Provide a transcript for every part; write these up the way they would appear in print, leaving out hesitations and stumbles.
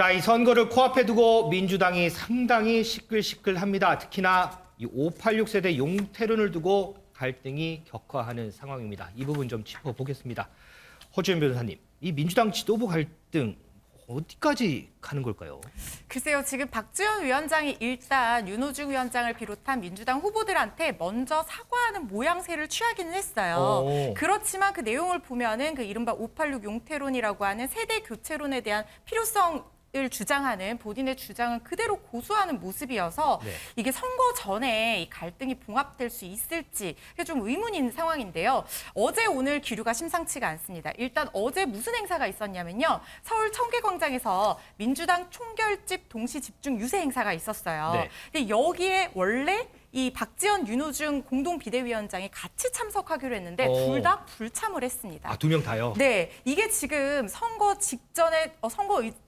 자, 이 선거를 코앞에 두고 민주당이 상당히 시끌시끌합니다. 특히나 이 586 세대 용태론을 두고 갈등이 격화하는 상황입니다. 이 부분 좀 짚어보겠습니다. 허주연 변호사님, 이 민주당 지도부 갈등 어디까지 가는 걸까요? 글쎄요, 지금 박지원 위원장이 일단 윤호중 위원장을 비롯한 민주당 후보들한테 먼저 사과하는 모양새를 취하기는 했어요. 그렇지만 그 내용을 보면은 그 이른바 586 용태론이라고 하는 세대 교체론에 대한 필요성 을 주장하는 본인의 주장은 그대로 고수하는 모습이어서 이게 선거 전에 이 갈등이 봉합될 수 있을지 좀 의문인 상황인데요. 어제 오늘 기류가 심상치가 않습니다. 일단 어제 무슨 행사가 있었냐면요. 서울 청계광장에서 민주당 총결집 동시 집중 유세 행사가 있었어요. 근데 여기에 원래 이 박지원, 윤호중 공동 비대위원장이 같이 참석하기로 했는데 둘 다 불참을 했습니다. 아, 두 명 다요? 네, 이게 지금 선거 직전에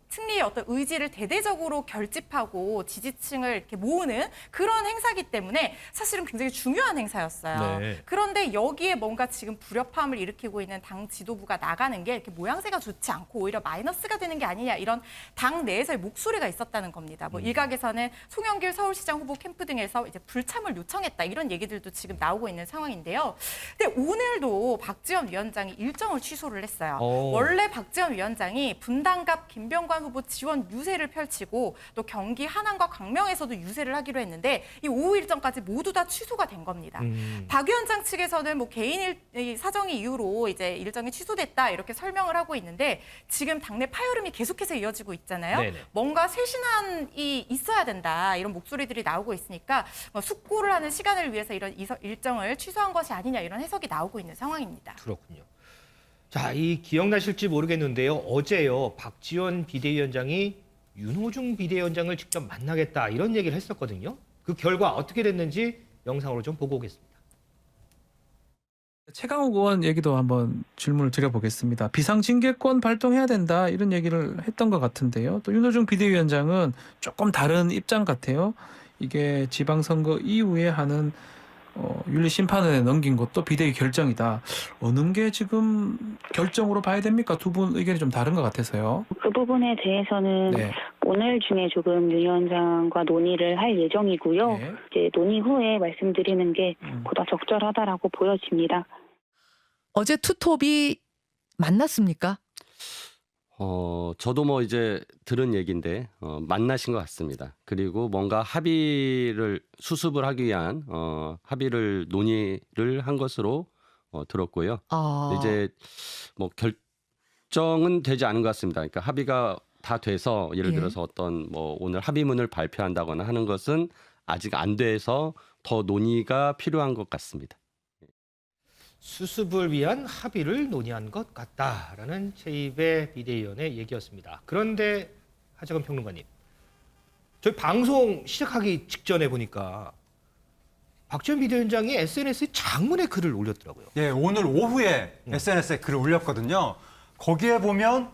승리의 어떤 의지를 대대적으로 결집하고 지지층을 이렇게 모으는 그런 행사기 때문에 사실은 굉장히 중요한 행사였어요. 그런데 여기에 뭔가 지금 불협화음을 일으키고 있는 당 지도부가 나가는 게 이렇게 모양새가 좋지 않고 오히려 마이너스가 되는 게 아니냐 이런 당 내에서의 목소리가 있었다는 겁니다. 뭐 일각에서는 송영길 서울시장 후보 캠프 등에서 이제 불참을 요청했다 이런 얘기들도 지금 나오고 있는 상황인데요. 근데 오늘도 박지원 위원장이 일정을 취소를 했어요. 원래 박지원 위원장이 분당갑 김병관 후보 지원 유세를 펼치고 또 경기 하남과 광명에서도 유세를 하기로 했는데 이 오후 일정까지 모두 다 취소가 된 겁니다. 박 위원장 측에서는 뭐 개인 사정의 이유로 이제 일정이 취소됐다 이렇게 설명을 하고 있는데 지금 당내 파열음이 계속해서 이어지고 있잖아요. 뭔가 쇄신안이 있어야 된다 이런 목소리들이 나오고 있으니까 뭐 숙고를 하는 시간을 위해서 이런 일정을 취소한 것이 아니냐 이런 해석이 나오고 있는 상황입니다. 그렇군요. 자, 이 기억나실지 모르겠는데요. 어제요, 박지원 비대위원장이 윤호중 비대위원장을 직접 만나겠다 이런 얘기를 했었거든요. 그 결과 어떻게 됐는지 영상으로 좀 보고 오겠습니다. 최강욱 의원 얘기도 한번 질문을 드려보겠습니다. 비상징계권 발동해야 된다 이런 얘기를 했던 것 같은데요. 또 윤호중 비대위원장은 조금 다른 입장 같아요. 이게 지방선거 이후에 하는 윤리심판원에 넘긴 것도 비대위 결정이다. 어느 게 지금 결정으로 봐야 됩니까? 두 분 의견이 좀 다른 것 같아서요. 그 부분에 대해서는 오늘 중에 조금 윤 위원장과 논의를 할 예정이고요. 이제 논의 후에 말씀드리는 게 보다 적절하다라고 보여집니다. 어제 투톱이 만났습니까? 저도 뭐 이제 들은 얘기인데 만나신 것 같습니다. 그리고 뭔가 수습을 하기 위한 합의를 논의를 한 것으로 들었고요. 이제 뭐 결정은 되지 않은 것 같습니다. 그러니까 합의가 다 돼서 예를 들어서 어떤 뭐 오늘 합의문을 발표한다거나 하는 것은 아직 안 돼서 더 논의가 필요한 것 같습니다. 수습을 위한 합의를 논의한 것 같다라는 최입의 비대위원의 얘기였습니다. 그런데 하재건 평론가님, 저희 방송 시작하기 직전에 보니까 박지원 비대위원장이 SNS에 장문의 글을 올렸더라고요. 예, 오늘 오후에 SNS에 글을 올렸거든요. 거기에 보면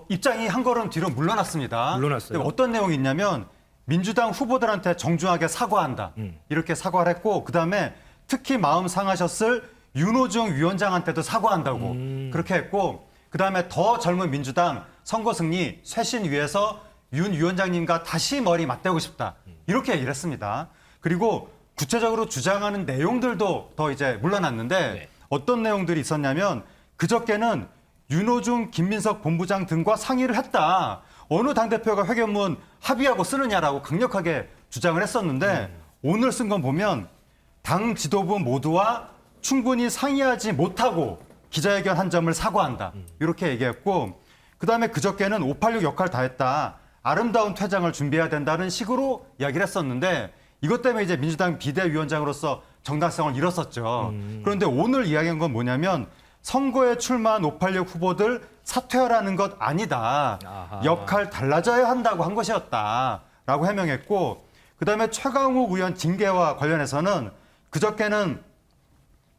입장이 한 걸음 뒤로 물러났습니다. 물러났어요. 어떤 내용이 있냐면 민주당 후보들한테 정중하게 사과한다. 이렇게 사과를 했고 그다음에 특히 마음 상하셨을 윤호중 위원장한테도 사과한다고 그렇게 했고 그다음에 더 젊은 민주당 선거 승리 쇄신 위해서 윤 위원장님과 다시 머리 맞대고 싶다. 이렇게 얘기를 했습니다. 그리고 구체적으로 주장하는 내용들도 더 이제 물러났는데 어떤 내용들이 있었냐면 그저께는 윤호중, 김민석 본부장 등과 상의를 했다. 어느 당대표가 회견문 합의하고 쓰느냐라고 강력하게 주장을 했었는데 오늘 쓴 건 보면 당 지도부 모두와 충분히 상의하지 못하고 기자회견 한 점을 사과한다. 이렇게 얘기했고 그다음에 그저께는 586 역할 다 했다. 아름다운 퇴장을 준비해야 된다는 식으로 이야기를 했었는데 이것 때문에 이제 민주당 비대위원장으로서 정당성을 잃었었죠. 그런데 오늘 이야기한 건 뭐냐면 선거에 출마한 586 후보들 사퇴하라는 것 아니다. 역할 달라져야 한다고 한 것이었다라고 해명했고 그다음에 최강욱 의원 징계와 관련해서는 그저께는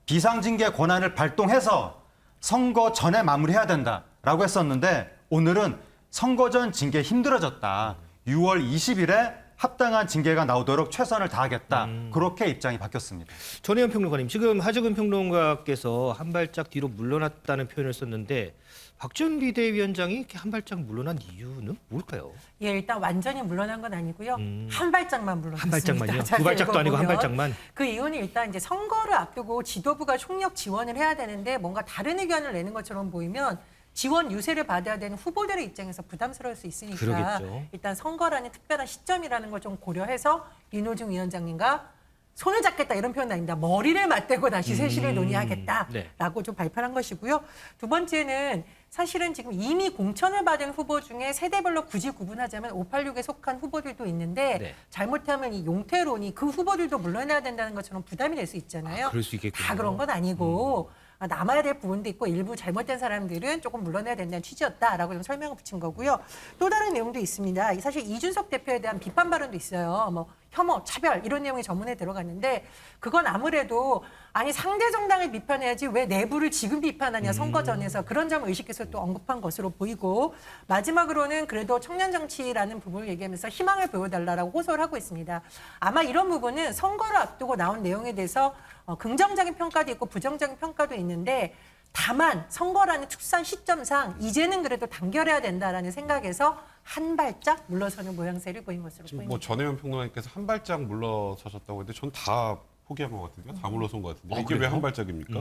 비상징계 권한을 발동해서 선거 전에 마무리해야 된다라고 했었는데 오늘은 선거 전 징계 힘들어졌다. 6월 20일에 합당한 징계가 나오도록 최선을 다하겠다. 그렇게 입장이 바뀌었습니다. 전혜연 평론가님, 지금 하재근 평론가께서 한 발짝 뒤로 물러났다는 표현을 썼는데 박지원 비대위원장이 이렇게 한 발짝 물러난 이유는 뭘까요? 예, 일단 완전히 물러난 건 아니고요. 한 발짝만 물러났습니다. 한 발짝만요? 자세히 두 발짝도 아니고 한 읽어보면. 발짝만? 그 이유는 일단 이제 선거를 앞두고 지도부가 총력 지원을 해야 되는데 뭔가 다른 의견을 내는 것처럼 보이면 지원 유세를 받아야 되는 후보들의 입장에서 부담스러울 수 있으니까 그러겠죠. 일단 선거라는 특별한 시점이라는 걸 좀 고려해서 윤호중 위원장님과 손을 잡겠다 이런 표현은 아닙니다. 머리를 맞대고 다시 세실을 논의하겠다라고 네. 좀 발표한 것이고요. 두 번째는 사실은 지금 이미 공천을 받은 후보 중에 세대별로 굳이 구분하자면 586에 속한 후보들도 있는데 네. 잘못하면 이 용태론이 그 후보들도 물러나야 된다는 것처럼 부담이 될 수 있잖아요. 그럴 수 있겠군요. 다 그런 건 아니고 남아야 될 부분도 있고 일부 잘못된 사람들은 조금 물러나야 된다는 취지였다라고 좀 설명을 붙인 거고요. 또 다른 내용도 있습니다. 사실 이준석 대표에 대한 비판 발언도 있어요. 뭐 혐오, 차별 이런 내용이 전문에 들어갔는데 그건 아무래도 아니 상대 정당을 비판해야지 왜 내부를 지금 비판하냐 선거 전에서 그런 점을 의식해서 또 언급한 것으로 보이고 마지막으로는 그래도 청년 정치라는 부분을 얘기하면서 희망을 보여달라고 호소를 하고 있습니다. 아마 이런 부분은 선거를 앞두고 나온 내용에 대해서 긍정적인 평가도 있고 부정적인 평가도 있는데 다만 선거라는 특수한 시점상 이제는 그래도 단결해야 된다라는 생각에서 한 발짝 물러서는 모양새를 보인 것으로 지금 보입니다. 뭐 전혜연 평론가님께서 한 발짝 물러서셨다고 했는데 전 다 포기한 것 같은데요. 다 물러선 것 같은데 이게 왜 한 발짝입니까?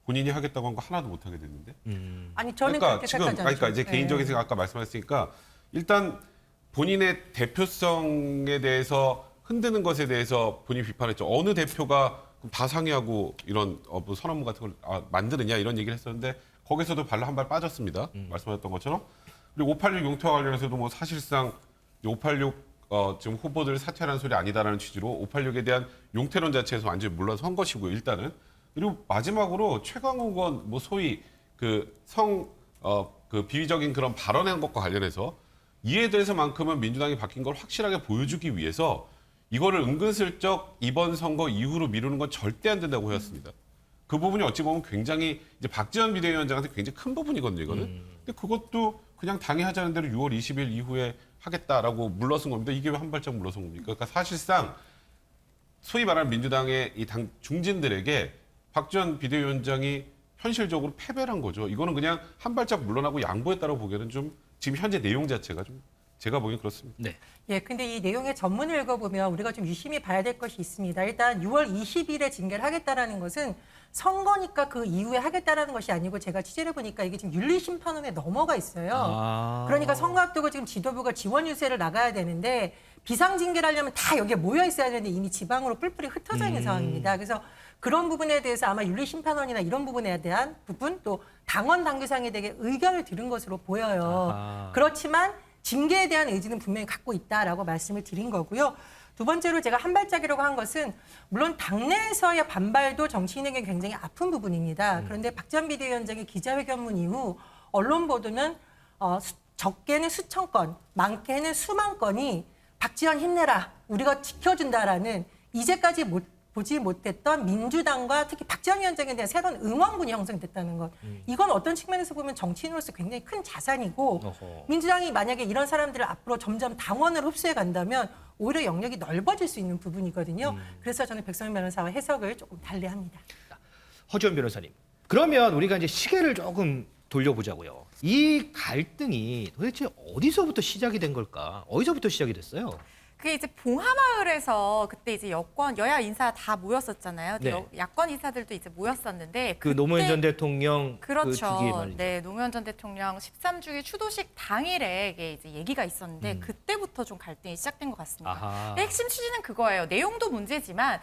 본인이 하겠다고 한 거 하나도 못 하게 됐는데. 아니 저는 그러니까 그렇게 지금 생각하지 않죠. 그러니까 이제 개인적인 생각 아까 말씀하셨으니까 일단 본인의 대표성에 대해서 흔드는 것에 대해서 본인이 비판했죠. 어느 대표가 다 상의하고 이런 뭐 선언문 같은 걸 만드느냐 이런 얘기를 했었는데 거기서도 발로 한 발 빠졌습니다. 말씀하셨던 것처럼. 그리고 586 용태와 관련해서도 뭐 사실상 586 지금 후보들 사퇴하는 소리 아니다라는 취지로 586에 대한 용태론 자체에서 완전히 물러선 것이고요. 일단은. 그리고 마지막으로 최강욱 의원 뭐 소위 그 비위적인 그런 발언한 것과 관련해서 이에 대해서만큼은 민주당이 바뀐 걸 확실하게 보여주기 위해서 이거를 은근슬쩍 이번 선거 이후로 미루는 건 절대 안 된다고 해왔습니다. 그 부분이 어찌 보면 굉장히 이제 박지원 비대위원장한테 굉장히 큰 부분이거든요, 이거는. 근데 그것도 그냥 당이 하자는 대로 6월 20일 이후에 하겠다라고 물러선 겁니다. 이게 왜 한 발짝 물러선 겁니까? 그러니까 사실상 소위 말하는 민주당의 이 당 중진들에게 박지원 비대위원장이 현실적으로 패배를 한 거죠. 이거는 그냥 한 발짝 물러나고 양보했다고 보기에는 좀 지금 현재 내용 자체가 좀 제가 보기엔 그렇습니다. 네. 예, 근데 이 내용의 전문을 읽어보면 우리가 좀 유심히 봐야 될 것이 있습니다. 일단 6월 20일에 징계를 하겠다라는 것은 선거니까 그 이후에 하겠다라는 것이 아니고 제가 취재를 보니까 이게 지금 윤리심판원에 넘어가 있어요. 그러니까 선거 앞두고 지금 지도부가 지원 유세를 나가야 되는데 비상징계를 하려면 다 여기에 모여 있어야 되는데 이미 지방으로 뿔뿔이 흩어져 있는 상황입니다. 그래서 그런 부분에 대해서 아마 윤리심판원이나 이런 부분에 대한 부분 또 당원 당규상에 대해 의견을 들은 것으로 보여요. 그렇지만 징계에 대한 의지는 분명히 갖고 있다라고 말씀을 드린 거고요. 두 번째로 제가 한 발짝이라고 한 것은 물론 당내에서의 반발도 정치인에게 굉장히 아픈 부분입니다. 그런데 박지원 비대위원장의 기자회견문 이후 언론 보도는 적게는 수천 건, 많게는 수만 건이 박지원 힘내라, 우리가 지켜준다라는 이제까지 보지 못했던 민주당과 특히 박지원 위원장에 대한 새로운 응원군이 형성됐다는 것. 이건 어떤 측면에서 보면 정치인으로서 굉장히 큰 자산이고 민주당이 만약에 이런 사람들을 앞으로 점점 당원으로 흡수해 간다면 오히려 영역이 넓어질 수 있는 부분이거든요. 그래서 저는 백성현 변호사와 해석을 조금 달리합니다. 허지원 변호사님. 그러면 우리가 이제 시계를 조금 돌려보자고요. 이 갈등이 도대체 어디서부터 시작이 된 걸까? 어디서부터 시작이 됐어요? 그게 이제 봉하마을에서 그때 이제 여야 인사 다 모였었잖아요. 네. 야권 인사들도 이제 모였었는데 그 노무현 전 대통령 그렇죠. 그 주기에 말이죠. 네, 노무현 전 대통령 13주기 추도식 당일에 이게 이제 얘기가 있었는데 그때부터 좀 갈등이 시작된 것 같습니다. 아하. 핵심 취지는 그거예요. 내용도 문제지만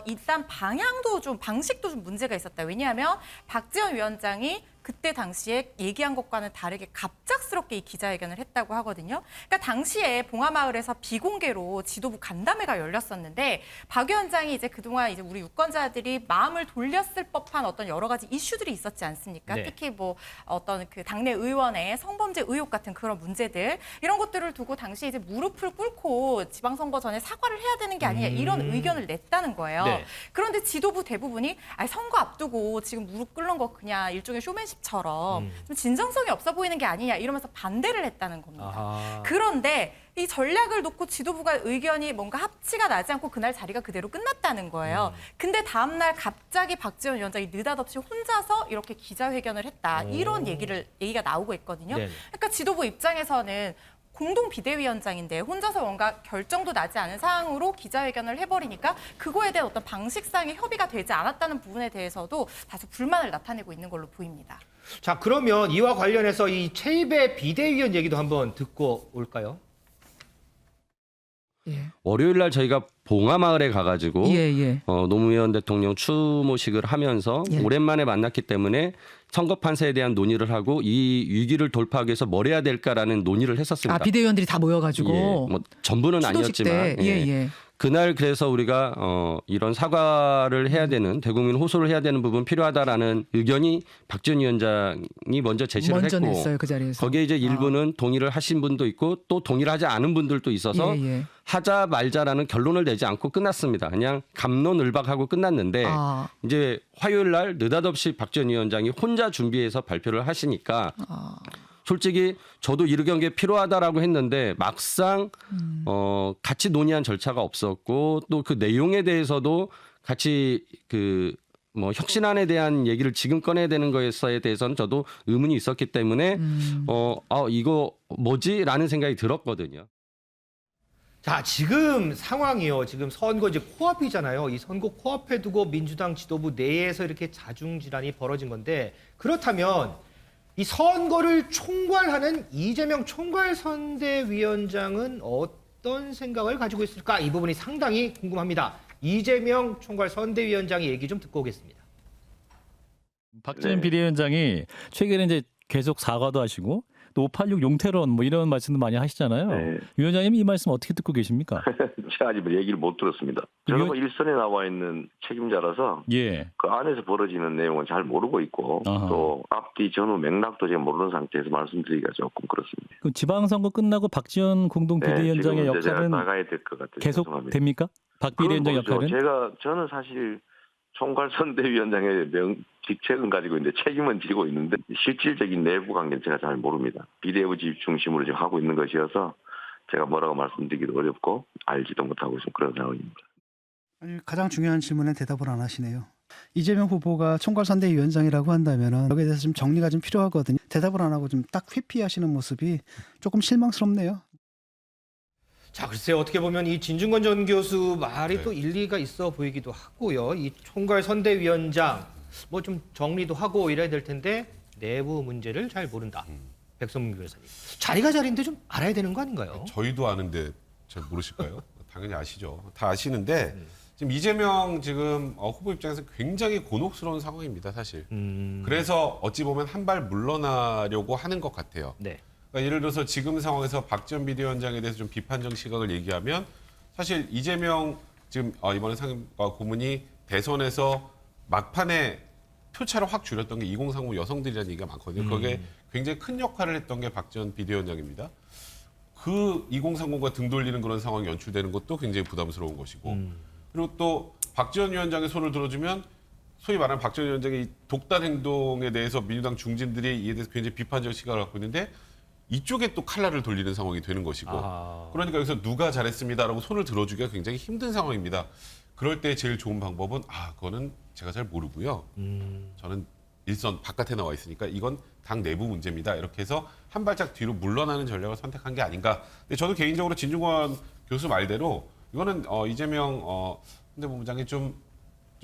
일단 방향도 좀 방식도 좀 문제가 있었다. 왜냐하면 박지원 위원장이 그때 당시에 얘기한 것과는 다르게 갑작스럽게 이 기자회견을 했다고 하거든요. 그러니까 당시에 봉하마을에서 비공개로 지도부 간담회가 열렸었는데 박 위원장이 이제 그동안 이제 우리 유권자들이 마음을 돌렸을 법한 어떤 여러 가지 이슈들이 있었지 않습니까? 네. 특히 뭐 어떤 그 당내 의원의 성범죄 의혹 같은 그런 문제들 이런 것들을 두고 당시 이제 무릎을 꿇고 지방선거 전에 사과를 해야 되는 게 아니냐 이런 의견을 냈다는 거예요. 네. 그런데 지도부 대부분이 선거 앞두고 지금 무릎 꿇는 거 그냥 일종의 쇼맨십 리더십처럼 좀 진정성이 없어 보이는 게 아니냐 이러면서 반대를 했다는 겁니다. 아하. 그런데 이 전략을 놓고 지도부가 의견이 뭔가 합치가 나지 않고 그날 자리가 그대로 끝났다는 거예요. 근데 다음 날 갑자기 박지원 위원장이 느닷없이 혼자서 이렇게 기자회견을 했다. 이런 얘기가 나오고 있거든요. 네네. 그러니까 지도부 입장에서는 공동 비대위원장인데 혼자서 뭔가 결정도 나지 않은 상황으로 기자회견을 해버리니까 그거에 대한 어떤 방식상의 협의가 되지 않았다는 부분에 대해서도 다소 불만을 나타내고 있는 걸로 보입니다. 자, 그러면 이와 관련해서 이 최입의 비대위원 얘기도 한번 듣고 올까요? 예. 월요일 날 저희가 봉하마을에 가가지고 예. 노무현 대통령 추모식을 하면서 예. 오랜만에 만났기 때문에 선거 판세에 대한 논의를 하고 이 위기를 돌파하기 위해서 뭘 해야 될까라는 논의를 했었습니다. 아, 비대위원들이 다 모여가지고. 예, 뭐 전부는 추도식 아니었지만 때. 예. 그날 그래서 우리가 이런 사과를 해야 되는 대국민 호소를 해야 되는 부분 필요하다라는 의견이 박지원 위원장이 먼저 제시를 먼저 했고 냈어요, 그 자리에서. 거기에 이제 일부는 동의를 하신 분도 있고 또 동의를 하지 않은 분들도 있어서 예. 하자 말자라는 결론을 내지 않고 끝났습니다. 그냥 갑론을박하고 끝났는데 아. 이제 화요일 날 느닷없이 박지원 위원장이 혼자 준비해서 발표를 하시니까 솔직히 저도 이런 게 필요하다라고 했는데 막상 같이 논의한 절차가 없었고 또 그 내용에 대해서도 같이 뭐 혁신안에 대한 얘기를 지금 꺼내야 되는 거에 대해서는 저도 의문이 있었기 때문에 이거 뭐지라는 생각이 들었거든요. 자, 지금 상황이요. 지금 선거 이제 코앞이잖아요. 이 선거 코앞에 두고 민주당 지도부 내에서 이렇게 자중질환이 벌어진 건데 그렇다면 이 선거를 총괄하는 이재명 총괄선대위원장은 어떤 생각을 가지고 있을까? 이 부분이 상당히 궁금합니다. 이재명 총괄선대위원장의 얘기 좀 듣고 오겠습니다. 박지원 비대위원장이 최근에 이제 계속 사과도 하시고 또 586 용태론 뭐 이런 말씀도 많이 하시잖아요. 네. 위원장님 이 말씀 어떻게 듣고 계십니까? 제가 아직 얘기를 못 들었습니다. 저는 뭐 일선에 나와 있는 책임자라서 예. 그 안에서 벌어지는 내용은 잘 모르고 있고 아하. 또 앞뒤 전후 맥락도 제가 모르는 상태에서 말씀드리기가 조금 그렇습니다. 그 지방선거 끝나고 박지원 공동 비대위원장의 지금 이제 제가 역할은 나가야 될 것 같아요. 계속 죄송합니다. 됩니까? 박 비대위원장 그건 모르죠. 역할은? 저는 사실 총괄선대위원장의 직책은 가지고 있는데 책임은 지고 있는데 실질적인 내부 관계는 제가 잘 모릅니다. 비대위 중심으로 지금 하고 있는 것이어서 제가 뭐라고 말씀드리기도 어렵고 알지도 못하고 있는 그런 상황입니다. 가장 중요한 질문에 대답을 안 하시네요. 이재명 후보가 총괄선대위원장이라고 한다면 여기에 대해서 좀 정리가 좀 필요하거든요. 대답을 안 하고 좀 딱 회피하시는 모습이 조금 실망스럽네요. 자, 글쎄요. 어떻게 보면 이 진중권 전 교수 말이 또 일리가 있어 보이기도 하고요. 이 총괄선대위원장 뭐 좀 정리도 하고 이래야 될 텐데 내부 문제를 잘 모른다. 백선문 교수님. 자리가 자리인데 좀 알아야 되는 거 아닌가요? 저희도 아는데 잘 모르실까요? 당연히 아시죠. 다 아시는데 지금 이재명 후보 입장에서 굉장히 곤혹스러운 상황입니다, 사실. 그래서 어찌 보면 한 발 물러나려고 하는 것 같아요. 네. 그러니까 예를 들어서 지금 상황에서 박지원 비대위원장에 대해서 좀 비판적 시각을 얘기하면 사실 이재명 지금 이번에 상임과 고문이 대선에서 막판에 표차를 확 줄였던 게 2030 여성들이라는 얘기가 많거든요. 그게 굉장히 큰 역할을 했던 게 박지원 비대위원장입니다. 그 2030과 등 돌리는 그런 상황이 연출되는 것도 굉장히 부담스러운 것이고 그리고 또 박지원 위원장의 손을 들어주면 소위 말하는 박지원 위원장의 독단 행동에 대해서 민주당 중진들이 이에 대해서 굉장히 비판적 시각을 갖고 있는데 이쪽에 또 칼날을 돌리는 상황이 되는 것이고 그러니까 여기서 누가 잘했습니다라고 손을 들어주기가 굉장히 힘든 상황입니다. 그럴 때 제일 좋은 방법은 그거는 제가 잘 모르고요. 저는 일선 바깥에 나와 있으니까 이건 당 내부 문제입니다. 이렇게 해서 한 발짝 뒤로 물러나는 전략을 선택한 게 아닌가. 근데 저도 개인적으로 진중권 교수 말대로 이거는 이재명 선대본부장이 좀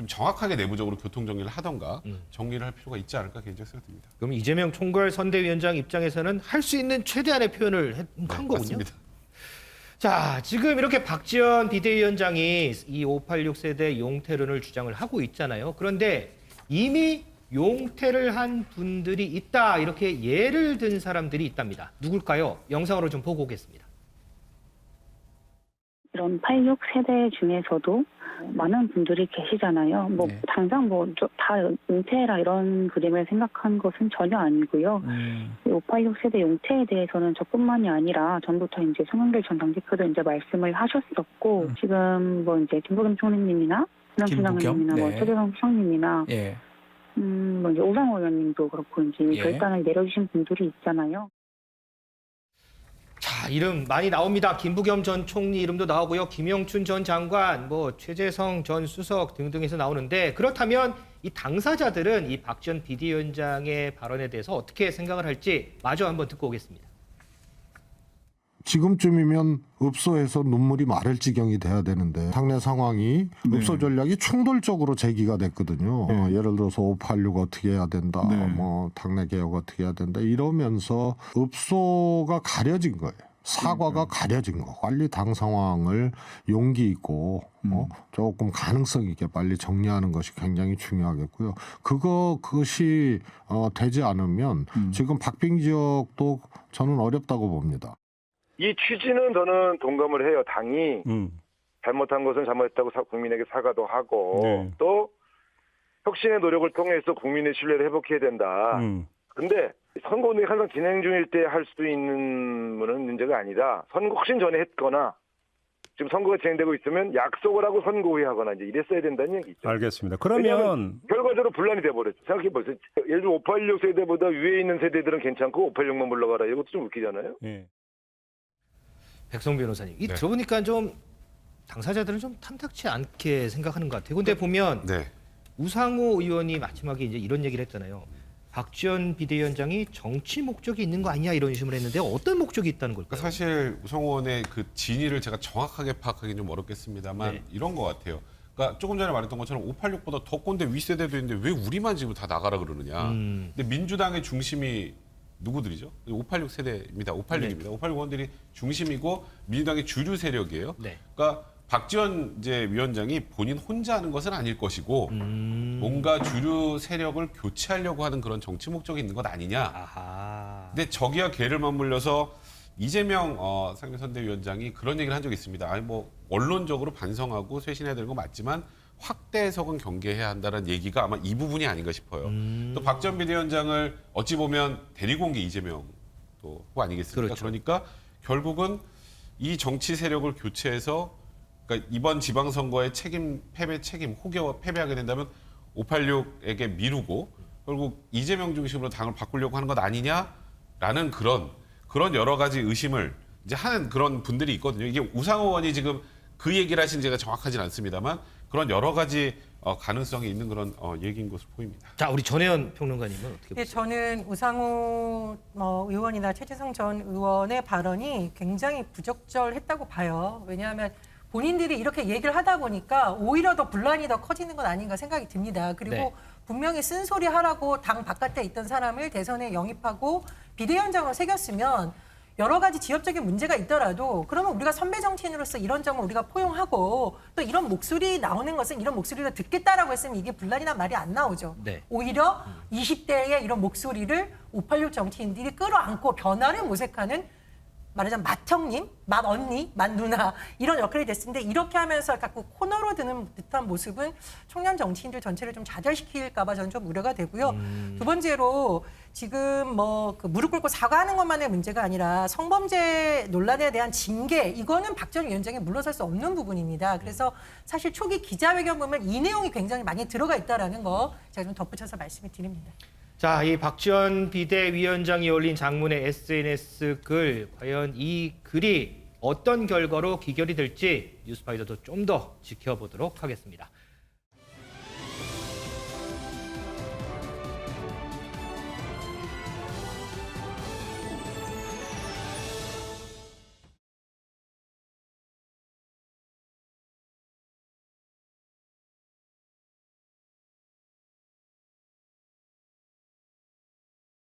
정확하게 내부적으로 교통 정리를 하던가 정리를 할 필요가 있지 않을까 개인적으로 생각됩니다. 그럼 이재명 총괄선대위원장 입장에서는 할 수 있는 최대한의 표현을 한 거군요. 맞습니다. 자, 지금 이렇게 박지원 비대위원장이 이 586 세대 용태론을 주장을 하고 있잖아요. 그런데 이미 용태를 한 분들이 있다. 이렇게 예를 든 사람들이 있답니다. 누굴까요? 영상으로 좀 보고 오겠습니다. 이런 86 세대 중에서도 많은 분들이 계시잖아요. 당장 다 용태라 이런 그림을 생각한 것은 전혀 아니고요. 586 세대 용태에 대해서는 저뿐만이 아니라 전부터 이제 송영길 전 당대표도 이제 말씀을 하셨었고 지금 이제 김부겸 총리님이나 김영춘 장관님이나 최재성 부총리님이나 뭐 이제 오상호 의원님도 그렇고 이제 예. 결단을 내려주신 분들이 있잖아요. 자, 이름 많이 나옵니다. 김부겸 전 총리 이름도 나오고요. 김영춘 전 장관, 뭐 최재성 전 수석 등등에서 나오는데 그렇다면 이 당사자들은 이 박 전 비대위원장의 발언에 대해서 어떻게 생각을 할지 마저 한번 듣고 오겠습니다. 지금쯤이면 읍소에서 눈물이 마를 지경이 돼야 되는데 당내 상황이 읍소 전략이 충돌적으로 제기가 됐거든요. 예를 들어서 586 어떻게 해야 된다, 뭐 당내 개혁 어떻게 해야 된다 이러면서 읍소가 가려진 거예요. 사과가 가려진 거. 빨리 당 상황을 용기 있고 조금 가능성 있게 빨리 정리하는 것이 굉장히 중요하겠고요. 그것이 되지 않으면 지금 박빙 지역도 저는 어렵다고 봅니다. 이 취지는 저는 동감을 해요. 당이 잘못한 것은 잘못했다고 국민에게 사과도 하고 또 혁신의 노력을 통해서 국민의 신뢰를 회복해야 된다. 근데 선거운동이 항상 진행 중일 때 할 수 있는 문제가 아니다. 선거 훨씬 전에 했거나 지금 선거가 진행되고 있으면 약속을 하고 선거 후에 하거나 이제 이랬어야 된다는 얘기죠. 알겠습니다. 그러면 결과적으로 분란이 돼버렸죠. 생각해보세요. 예를 들어 586 세대보다 위에 있는 세대들은 괜찮고 586만 물러가라. 이것도 좀 웃기잖아요. 예. 백성 변호사님, 이 네. 들어보니까 좀 당사자들은 좀 탐탁치 않게 생각하는 것 같아요. 근데 보면 네. 우상호 의원이 마지막에 이제 이런 얘기를 했잖아요. 박 전 비대위원장이 정치 목적이 있는 거 아니냐 이런 의심을 했는데 어떤 목적이 있다는 걸까요? 그러니까 사실 우상호 의원의 그 진위를 제가 정확하게 파악하기는 좀 어렵겠습니다만 네. 이런 것 같아요. 그러니까 조금 전에 말했던 것처럼 586보다 더 꼰대 윗세대도 있는데 왜 우리만 지금 다 나가라 그러느냐. 근데 민주당의 중심이 누구들이죠? 586 세대입니다. 586입니다. 586 의원들이 중심이고 민주당의 주류 세력이에요. 네. 그러니까 박지원 이제 위원장이 본인 혼자 하는 것은 아닐 것이고 뭔가 주류 세력을 교체하려고 하는 그런 정치 목적이 있는 것 아니냐. 아하. 근데 저기와 걔를 맞물려서 이재명 상임선대위원장이 그런 얘기를 한 적이 있습니다. 아니 뭐 원론적으로 반성하고 쇄신해야 되는 건 맞지만 확대 해석은 경계해야 한다는 얘기가 아마 이 부분이 아닌가 싶어요. 또 박 전 비대위원장을 어찌 보면 데리고 온 게 이재명 또 후보 아니겠습니까? 그렇죠. 그러니까 결국은 이 정치 세력을 교체해서 그러니까 이번 지방선거의 패배 책임, 혹여 패배하게 된다면 586에게 미루고 결국 이재명 중심으로 당을 바꾸려고 하는 것 아니냐라는 그런 여러 가지 의심을 이제 하는 그런 분들이 있거든요. 이게 우상호 의원이 지금 그 얘기를 하신 제가 정확하진 않습니다만 그런 여러 가지 가능성이 있는 그런 얘기인 것으로 보입니다. 자, 우리 전혜연 평론가님은 어떻게 네, 보세요? 저는 우상호 의원이나 최재성 전 의원의 발언이 굉장히 부적절했다고 봐요. 왜냐하면 본인들이 이렇게 얘기를 하다 보니까 오히려 더 분란이 더 커지는 건 아닌가 생각이 듭니다. 그리고 네. 분명히 쓴소리 하라고 당 바깥에 있던 사람을 대선에 영입하고 비대위원장으로 새겼으면 여러 가지 지역적인 문제가 있더라도 그러면 우리가 선배 정치인으로서 이런 점을 우리가 포용하고 또 이런 목소리 나오는 것은 이런 목소리를 듣겠다라고 했으면 이게 분란이란 말이 안 나오죠. 네. 오히려 20대의 이런 목소리를 586 정치인들이 끌어안고 변화를 모색하는 말하자면 맏형님, 맏언니, 맏누나 이런 역할이 됐을 텐데 이렇게 하면서 자꾸 코너로 드는 듯한 모습은 청년 정치인들 전체를 좀 좌절시킬까 봐 저는 좀 우려가 되고요. 두 번째로 지금 그 무릎 꿇고 사과하는 것만의 문제가 아니라 성범죄 논란에 대한 징계 이거는 박 전 위원장이 물러설 수 없는 부분입니다. 그래서 사실 초기 기자회견 보면 이 내용이 굉장히 많이 들어가 있다라는 거 제가 좀 덧붙여서 말씀을 드립니다. 자, 이 박 전 비대위원장이 올린 장문의 SNS 글, 과연 이 글이 어떤 결과로 기결이 될지 뉴스파이더도 좀 더 지켜보도록 하겠습니다.